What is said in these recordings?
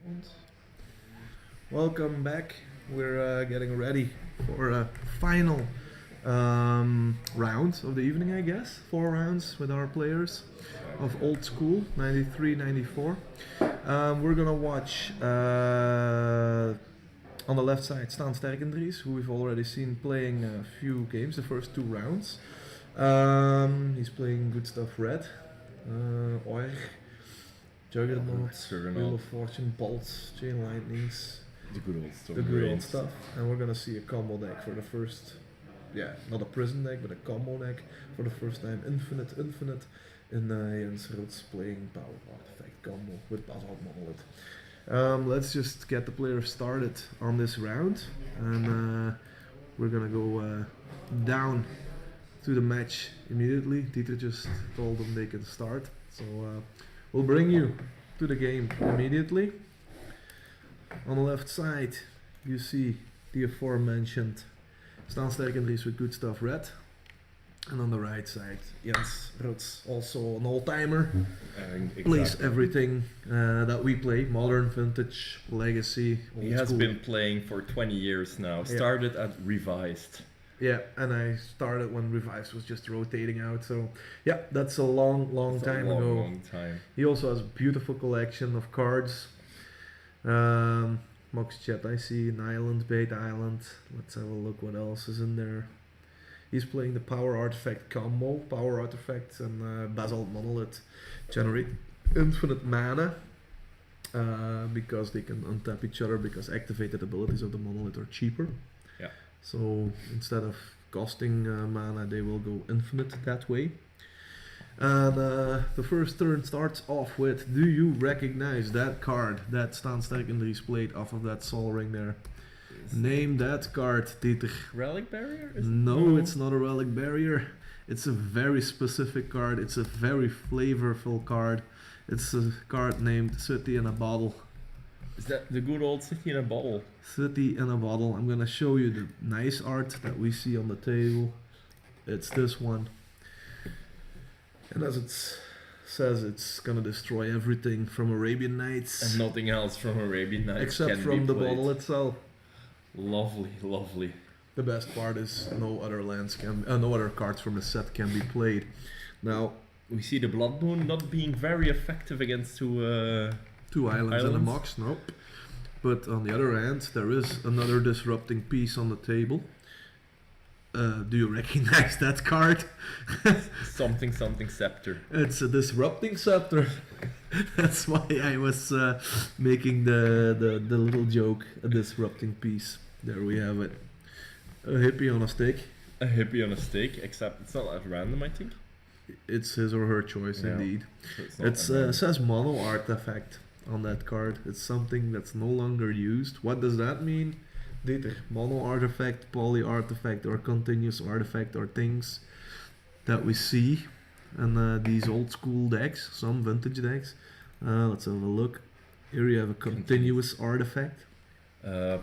And welcome back. We're getting ready for a final round of the evening, I guess. 4 rounds with our players of Oldschool, 93, 94. We're gonna watch on the left side Sterkendries, who we've already seen playing a few games, the first 2 rounds. He's playing good stuff red. Oir, Juggernaut, Wheel of Fortune, Bolts, Chain Lightnings. The good old stuff. The good old stuff. And we're gonna see a combo deck for the first, not a prison deck, but a combo deck for the first time. Infinite, in Jens Ruts playing Power Artifact combo with Basalt Monolith. Let's just get the players started on this round, and we're gonna go down to the match immediately. Dieter just told them they can start, so we'll bring you to the game immediately. On the left side, you see the aforementioned Sterkendries with good stuff red. And on the right side, Jens Ruts, also an old-timer, plays everything that we play, modern, vintage, legacy, old He has school. been playing for 20 years now, started at Revised. Yeah, and I started when Revised was just rotating out, so yeah, that's a long time ago. Long time. He also has a beautiful collection of cards. Mox Jet, I see an island, Bait Island. Let's have a look what else is in there. He's playing the Power Artifact combo. Power Artifact and Basalt Monolith generate infinite mana because they can untap each other because activated abilities of the Monolith are cheaper. Yeah. So instead of costing mana, they will go infinite that way. And the first turn starts off with, do you recognize that card that Stan Sterkendries played off of that Sol Ring there? Name that card, Dieter. Relic Barrier? No, it's not a Relic Barrier. It's a very specific card. It's a very flavorful card. It's a card named City in a Bottle. Is that the good old City in a Bottle? City in a Bottle. I'm gonna show you the nice art that we see on the table. It's this one. And as it says, it's gonna destroy everything from Arabian Nights. And nothing else from Arabian Nights except can from be the played. bottle itself. Lovely, lovely. The best part is no other no other cards from the set can be played. Now we see the Blood Moon not being very effective against two islands and a Mox, nope. But on the other hand, there is another disrupting piece on the table. Do you recognize that card? something scepter. It's a disrupting scepter. That's why I was making the little joke, a disrupting piece. There we have it. A hippie on a stick. A hippie on a stake, except it's not at random, I think. It's his or her choice, indeed. So It says mono artifact on that card. It's something that's no longer used. What does that mean? Dieter, mono artifact, poly artifact, or continuous artifact are things that we see in these old school decks, some vintage decks. Let's have a look. Here you have a continuous artifact.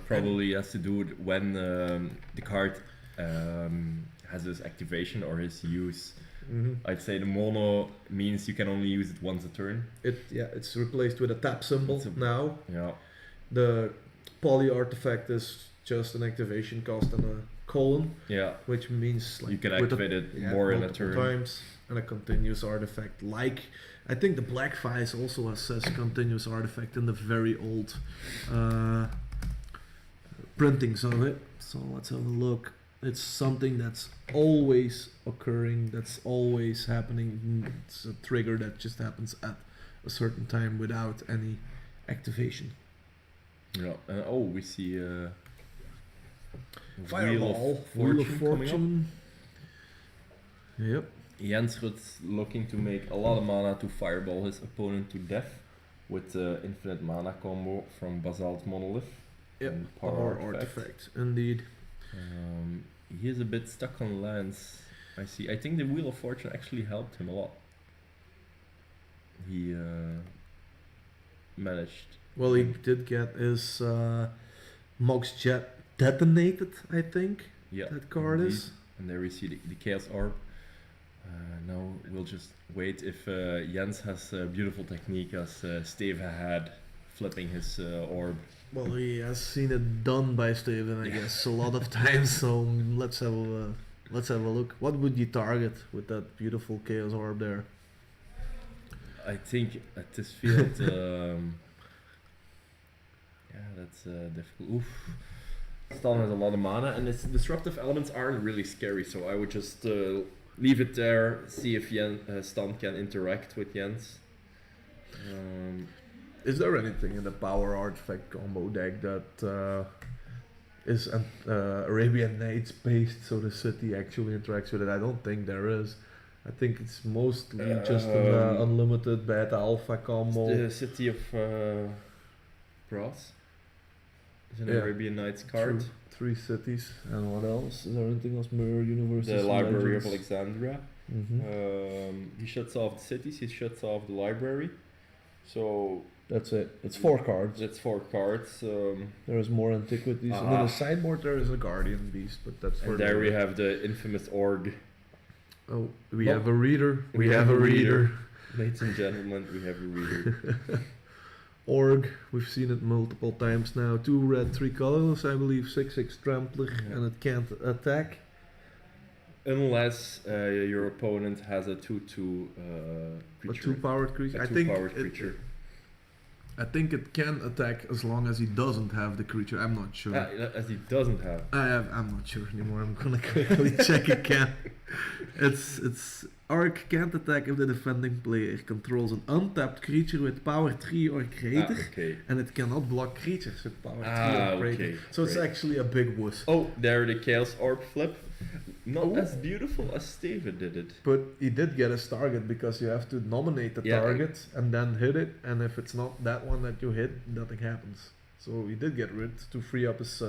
Probably has to do with when the card has his activation or his use. Mm-hmm. I'd say the mono means you can only use it once a turn. It's replaced with a tap symbol now. Yeah. The poly artifact is just an activation cost and a colon, which means like you can activate it more in a turn. Times, and a continuous artifact. Like I think the Black Vice also says continuous artifact in the very old printings of it. So let's have a look. It's something that's always occurring, that's always happening. It's a trigger that just happens at a certain time without any activation. Yeah. We see Fireball, Wheel of Fortune. Yep. Jens Ruts looking to make a lot of mana to fireball his opponent to death with the infinite mana combo from Basalt Monolith. Yep. And Power Artifact. Indeed. He is a bit stuck on lands. I see. I think the Wheel of Fortune actually helped him a lot. He managed. Well, he did get his Mox Jet detonated, I think. Yeah, that card indeed. is. And there we see the Chaos Orb. Now we'll just wait if Jens has a beautiful technique as Steve had flipping his orb. Well, he has seen it done by Steven, I guess, a lot of times. So let's have a look. What would you target with that beautiful Chaos Orb there? I think at this field, that's difficult. Oof. Stan has a lot of mana, and its disruptive elements aren't really scary, so I would just leave it there, see if Stan can interact with Jens. Is there anything in the power artifact combo deck that is Arabian Nights based, so the city actually interacts with it? I don't think there is. I think it's mostly just an unlimited beta alpha combo. The City of Brass is an Arabian Nights card. True. 3 cities, and what else? Is there anything else? Mirror Universe. The Library of Alexandria. Mm-hmm. He shuts off the cities, he shuts off the library. So that's it. It's 4 cards. That's 4 cards. There is more antiquities. And in the sideboard there is a Guardian Beast, but that's for and there we have the infamous Org. Oh, we have a reader. We have a reader. Ladies and gentlemen, we have a reader. Org, we've seen it multiple times now. 2 red, 3 colorless, I believe. 6/6 trampler, and it can't attack. Unless your opponent has a 2/2 creature. A 2-powered creature. I think it can attack as long as he doesn't have the creature. I'm not sure. As he doesn't have. I'm not sure anymore. I'm gonna quickly check again. It's Arc can't attack if the defending player controls an untapped creature with power 3 or greater, and it cannot block creatures with power 3 or greater. So it's actually a big wuss. Oh, there the Chaos Orb flip. Not as beautiful as Steven did it. But he did get his target because you have to nominate the target and then hit it, and if it's not that one that you hit, nothing happens. So he did get rid to free up his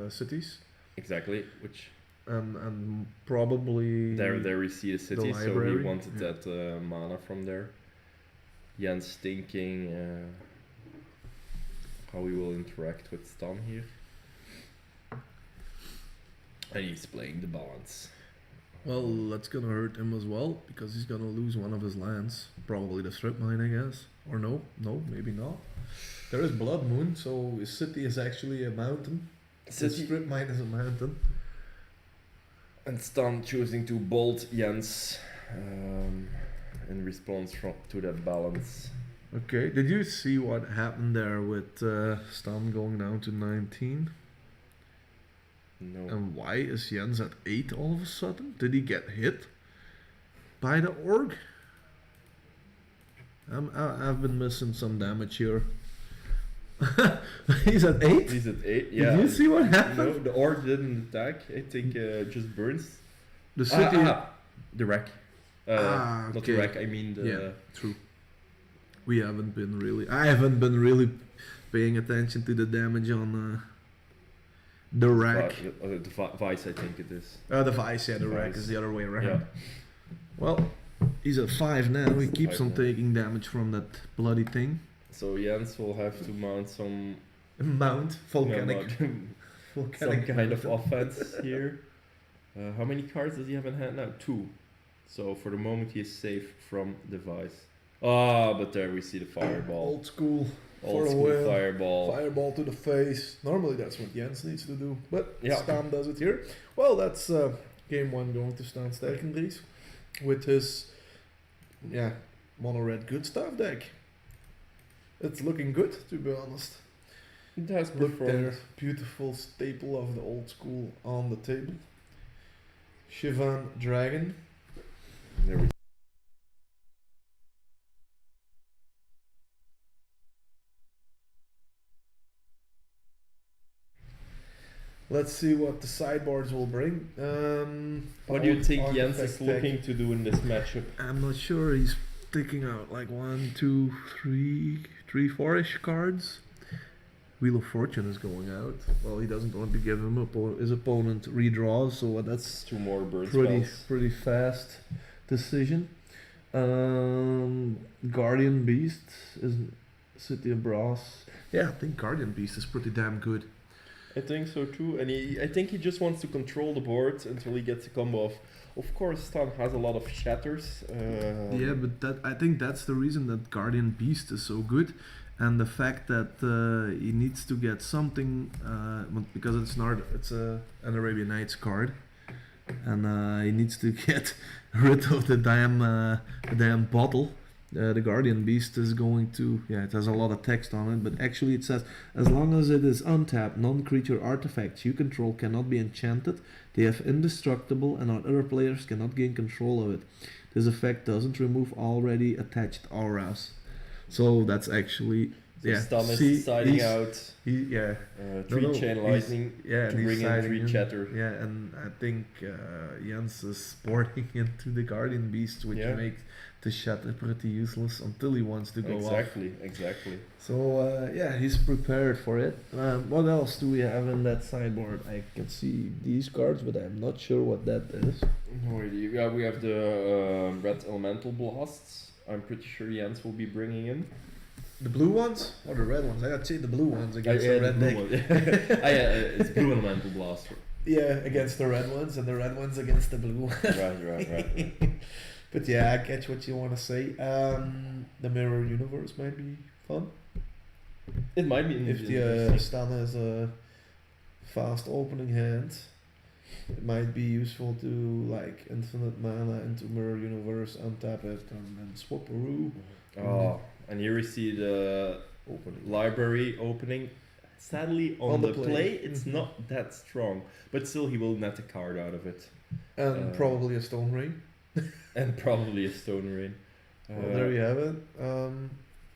cities. Exactly, which... And probably... There we see the city, so he wanted that mana from there. Jens thinking how he will interact with Stan here. And he's playing the balance. Well, that's gonna hurt him as well, because he's gonna lose one of his lands. Probably the strip mine, I guess. Or no, maybe not. There is Blood Moon, so his city is actually a mountain. His strip mine is a mountain. And Stan choosing to bolt Jens in response to that balance. Okay, did you see what happened there with Stan going down to 19? No. And why is Jens at 8 all of a sudden? Did he get hit by the Org? I've been missing some damage here. He's at 8? He's at 8, yeah. Did you see what happened? No, the Org didn't attack. I think just burns. The city... the wreck. Not the okay. wreck, I mean the... Yeah, true. I haven't been really paying attention to the damage on the rack. The Vice, I think it is. The Vice, yeah, the rack is the other way around. Yeah. Well, he's at 5 now. He keeps on taking damage from that bloody thing. So Jens will have to mount some... Volcanic. Some kind of offense here. How many cards does he have in hand now? 2. So for the moment he is safe from the Vice. But there we see the fireball. Old school. Old school fireball. Fireball to the face. Normally that's what Jens needs to do, but yeah. Stan does it here. Well, that's game 1 going to Stan Sterkendries with his mono red good stuff deck. It's looking good, to be honest. It has Look performed. there, beautiful staple of the old school on the table. Shivan Dragon. There we go. Let's see what the sideboards will bring. What do you think Jens is looking to do in this matchup? I'm not sure. He's taking out like 1, 2, 3, 4-ish cards. Wheel of Fortune is going out. Well, he doesn't want to give his opponent redraws, so that's 2 more burn pretty fast decision. Guardian Beast is City of Brass. Yeah, I think Guardian Beast is pretty damn good. I think so too, and I think he just wants to control the board until he gets a combo of Of course, Stan has a lot of shatters. Yeah, but I think that's the reason that Guardian Beast is so good, and the fact that he needs to get something, because it's an Arabian Nights card, and he needs to get rid of the damn bottle. The Guardian Beast is going to, it has a lot of text on it, but actually it says, as long as it is untapped, non-creature artifacts you control cannot be enchanted, they have indestructible, and other players cannot gain control of it. This effect doesn't remove already attached auras. So that's actually, Stan is see, siding he's- out No, 3 chain he's- lightning and to he's bring in siding 3 chatter. Yeah, and I think Jens is sporting into the Guardian Beast, which Yeah. makes the shatter pretty useless until he wants to go off. Exactly. So he's prepared for it. What else do we have in that sideboard? I can see these cards, but I'm not sure what that is. No idea. Yeah, we have the red elemental blasts. I'm pretty sure Jens will be bringing in. The blue ones or the red ones? I'd say the blue ones against the the red blue deck. one. It's blue elemental blast. Yeah, against the red ones, and the red ones against the blue ones. Right. But yeah, I catch what you want to say. The mirror universe might be fun It might be if the Stan has a fast opening hand. It might be useful to like infinite mana into mirror universe, untap it, and then swap-a-roo. Oh, and here we see the Opening. library opening. Sadly, on the play, it's Mhm. not that strong, but still he will net a card out of it, And probably a stone ring. and probably a stone rain. Well, there you have it.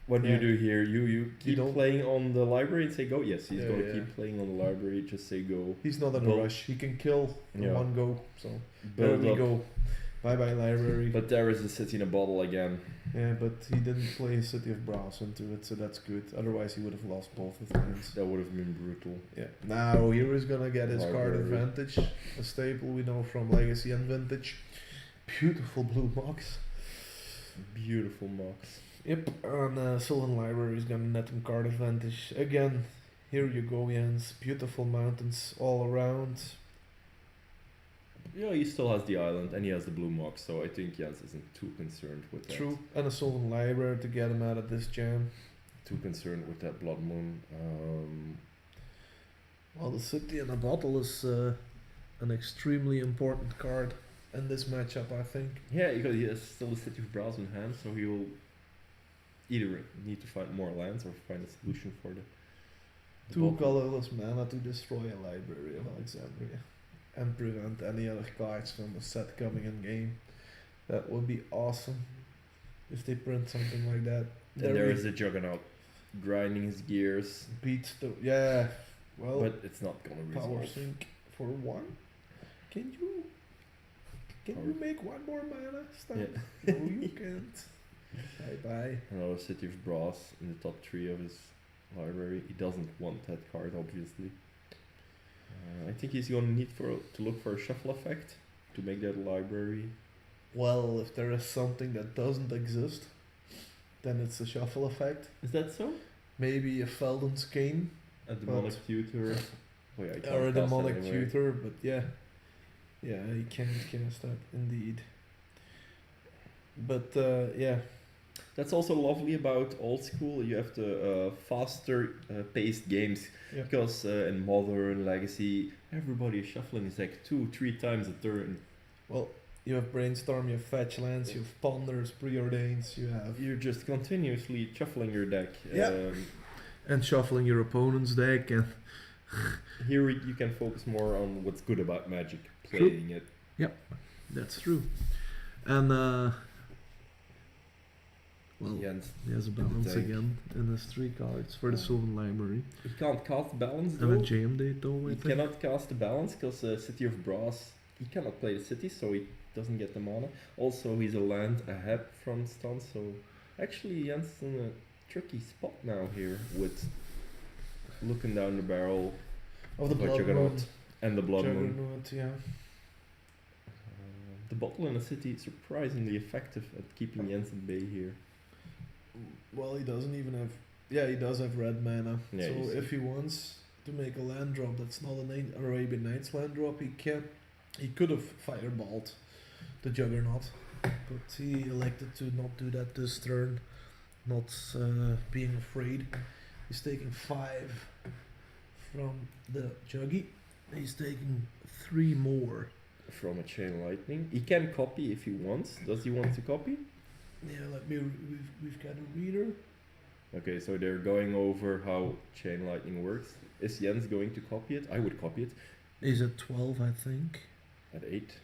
What do Yeah. you do here? You keep don't- playing on the library and say go. Yes, he's Yeah, gonna yeah. keep playing on the library. Just say go. He's not in a Build- rush. He can kill in Yeah. one go. So there Build we up. go. Bye bye library. But there is a city in a bottle again. Yeah, but he didn't play City of Brass into it, so that's good. Otherwise, he would have lost both his hands. That would have been brutal. Yeah. Now here is gonna get his card Library. advantage, a staple we know from Legacy and Vintage. Beautiful blue box. Beautiful Mox. Yep, and Sylvan Library is gonna net him card advantage again. Here you go, Jens. Beautiful mountains all around. Yeah, he still has the island and he has the blue Mox, so I think Jens isn't too concerned with that. True, and a Sylvan Library to get him out of this jam. Too concerned with that Blood Moon. Well, the City in a Bottle is an extremely important card in this matchup, I think. Yeah, because he has still the City of Brass in hand, so he will either need to find more lands or find a solution for the Two bottom. colorless mana to destroy a Library of Alexandria and prevent any other cards from the set coming in game. That would be awesome if they print something like that. And there is a Juggernaut grinding his gears, beats the well, but it's not gonna power resolve. sink for one. Can you make one more mana? Stan? Yeah. No, you can't. Bye bye. Another City of Brass in the top 3 of his library. He doesn't want that card, obviously. I think he's gonna need to look for a shuffle effect to make that library. Well, if there is something that doesn't exist, then it's a shuffle effect. Is that so? Maybe a Felden's Cane A demonic tutor. Oh, yeah, I can't or a cast demonic anyway. tutor, but yeah, he can cast that indeed. But yeah, That's also lovely about old school. You have the faster paced games Yeah. because in modern legacy, everybody is shuffling his deck 2-3 times a turn. well, you have Brainstorm, you have Fetch Lands, you have Ponders, Preordains, you have You're just continuously shuffling your deck. Yeah. and shuffling your opponent's deck and Here you can focus more on what's good about Magic, playing it. that's true. And well, Jens, he has a balance Tank. again in his 3 cards for the Sylvan Library. he can't cast balance And though. a jam date though, I He think. cannot cast the balance because City of Brass, he cannot play the city, so he doesn't get the mana. Also, he's a land ahead from Stan, so actually Jens is in a tricky spot now here with looking down the barrel Of the of a Blood Juggernaut Moon. and the Blood Moon. Juggernaut, yeah. The bottle in the city is surprisingly effective at keeping Jens at bay here. Well, he doesn't even have. Yeah, he does have red mana. Yeah, so you see. if he wants to make a land drop that's not an Arabian Nights land drop, he can. He could have fireballed the Juggernaut, but he elected to not do that this turn, not being afraid. He's taking 5 from the Juggy. He's taking 3 more. From a Chain Lightning. He can copy if he wants. Does he want to copy? Yeah, we've got a reader. Okay, so they're going over how Chain Lightning works. Is Jens going to copy it? I would copy it. He's at 12, I think. At 8.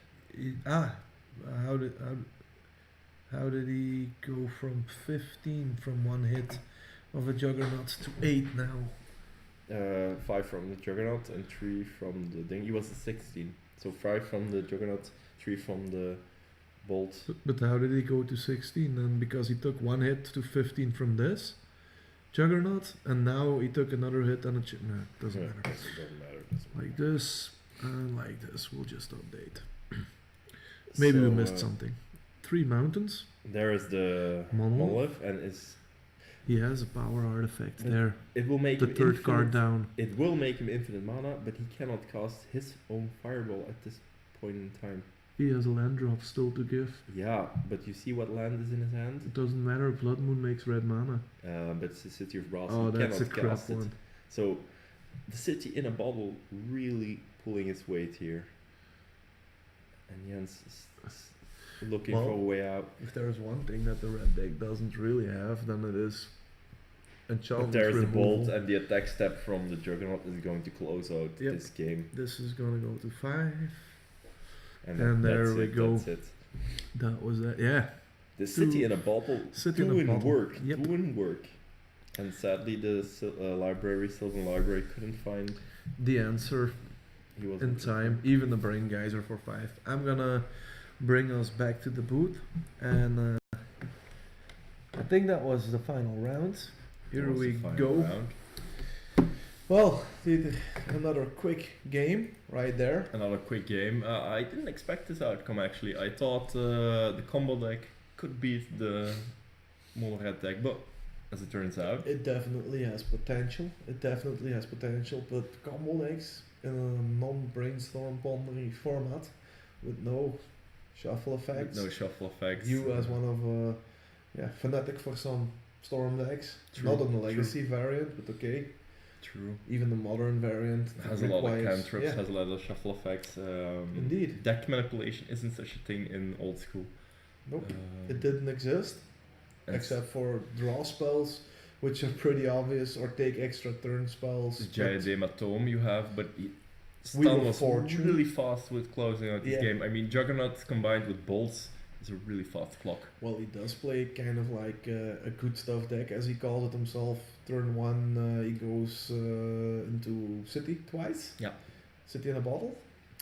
How did he go from 15 from one hit of a Juggernaut to 8 now? 5 from the Juggernaut and 3 from the thing. He was a 16. So 5 from the Juggernaut, 3 from the Bolt. But how did he go to 16 then? Because he took one hit to 15 from this Juggernaut, and now he took another hit and a no, it doesn't matter. Doesn't matter. Like this and like this. We'll just update. Maybe we missed something. 3 mountains. There is the Monolith, and it's. He has a power artifact there. It will make the him third card down. It will make him infinite mana, but he cannot cast his own fireball at this point in time. He has a land drop still to give. Yeah, but you see what land is in his hand? It doesn't matter. Blood Moon makes red mana. But it's the City of Brass. Oh, he that's a cannot crap cast it. one. So, the City in a Bottle really pulling its weight here. And Jens is looking for a way out. If there's one thing that the red deck doesn't really have, then it is enchantment But there's the removal. Bolt, and the attack step from the Juggernaut is going to close out this game. This is gonna go to 5. And there that's we it, go. That's it. That was it. Yeah. The City in a Bottle doing work. Yep. Doing work. And sadly, the Sylvan Library couldn't find The answer he was in time. Even the Brain Geyser for 5. I'm gonna bring us back to the booth, and I think that was the final round. Here we go. Round. Well, another quick game right there. Another quick game. I didn't expect this outcome actually. I thought the combo deck could beat the Mono Red deck, but as it turns out, It definitely has potential. But combo decks in a non-brainstorm pondering format with no shuffle effects. no shuffle effects. You as one of fanatic for some storm decks. True, Not on the legacy variant, but okay. True. Even the modern variant Has a lot of requires- cantrips, yeah. has a lot of shuffle effects. Indeed. Deck manipulation isn't such a thing in old school. Nope. It didn't exist. Except for draw spells, which are pretty obvious, or take extra turn spells. the Diadema Tome you have, but Wheel Stan of was Fortune. really fast with closing out this Yeah. game. I mean, Juggernaut combined with Bolts is a really fast clock. Well, he does play kind of like a good stuff deck, as he calls it himself. Turn 1, he goes into City twice. Yeah. City in a Bottle.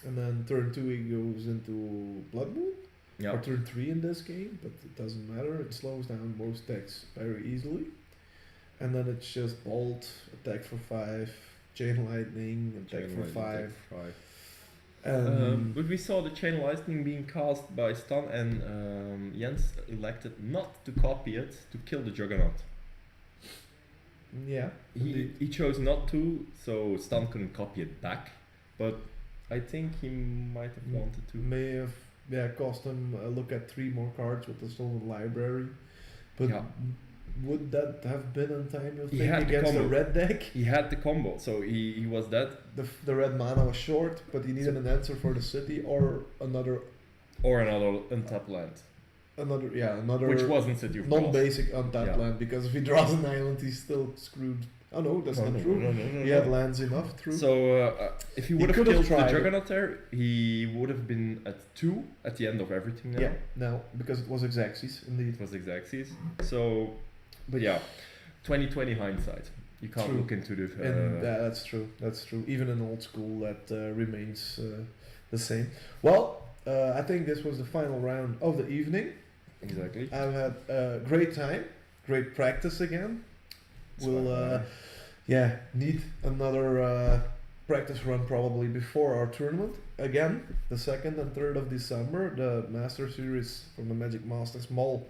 And then turn 2, he goes into Blood Moon. Yeah. Or turn 3 in this game, but it doesn't matter. It slows down most decks very easily. And then it's just Bolt, attack for 5, Chain Lightning, attack for 5. But we saw the Chain Lightning being cast by Stan, and Jens elected not to copy it to kill the Juggernaut. Yeah. He chose not to, so Stan couldn't copy it back. But I think he might have wanted to. May have cost him a look at 3 more cards with the Stolen Library. But Yeah. would that have been in time, you He think, had the against the combo. red deck? He had the combo, so he was that, The red mana was short, but he needed an answer for the city or another or another untapped land, which wasn't City of Brass. non-basic untapped Yeah. land, because if he draws an island, he's still screwed. Oh no, that's not true. He had lands enough, true. So if he would have could have killed the tried it. Juggernaut there, he would have been at 2 at the end of everything now. Yeah, no, because it was Exaxis, indeed. It was Exaxis. So, but yeah, 2020 hindsight. You can't True. look into the. And that's true. That's true. Even in old school, that remains the same. Well, I think this was the final round of the evening. Exactly. I've had a great time, great practice again. We'll need another practice run probably before our tournament. Again, the 2nd and 3rd of December, the Master Series from the Magic Masters Mol